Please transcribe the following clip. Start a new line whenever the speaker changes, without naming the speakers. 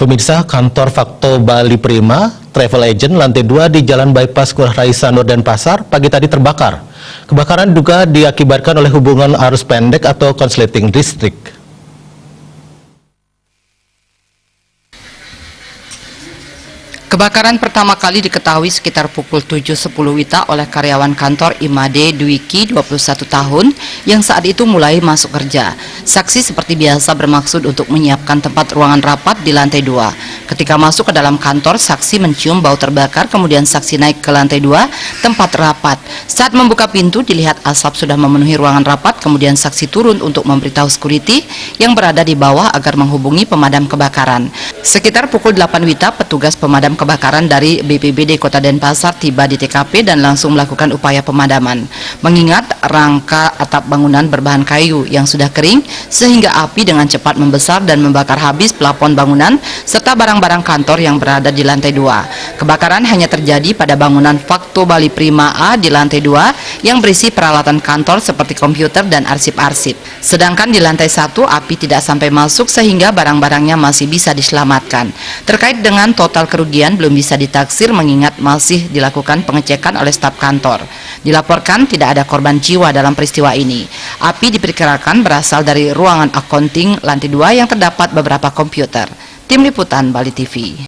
Pemirsa, kantor Fakto Bali Prima Travel Agent lantai 2 di Jalan Bypass Ngurah Rai Sanur Denpasar pagi tadi terbakar. Kebakaran diduga diakibatkan oleh hubungan arus pendek atau konsleting listrik.
Kebakaran pertama kali diketahui sekitar pukul 7.10 WITA oleh karyawan kantor Imade Dwiki 21 tahun yang saat itu mulai masuk kerja. Saksi seperti biasa bermaksud untuk menyiapkan tempat ruangan rapat di lantai 2. Ketika masuk ke dalam kantor, saksi mencium bau terbakar, kemudian saksi naik ke lantai 2 tempat rapat. Saat membuka pintu dilihat asap sudah memenuhi ruangan rapat, kemudian saksi turun untuk memberitahu security yang berada di bawah agar menghubungi pemadam kebakaran. Sekitar pukul 8 WITA, petugas pemadam kebakaran dari BPBD Kota Denpasar tiba di TKP dan langsung melakukan upaya pemadaman. Mengingat rangka atap bangunan berbahan kayu yang sudah kering, sehingga api dengan cepat membesar dan membakar habis plafon bangunan serta barang-barang kantor yang berada di lantai 2. Kebakaran hanya terjadi pada bangunan Fakto Bali Prima A di lantai 2 yang berisi peralatan kantor seperti komputer dan arsip-arsip. Sedangkan di lantai 1 api tidak sampai masuk sehingga barang-barangnya masih bisa diselamatkan. Terkait dengan total kerugian belum bisa ditaksir mengingat masih dilakukan pengecekan oleh staf kantor. Dilaporkan tidak ada korban jiwa dalam peristiwa ini. Api diperkirakan berasal dari ruangan accounting lantai 2 yang terdapat beberapa komputer. Tim Liputan Bali TV.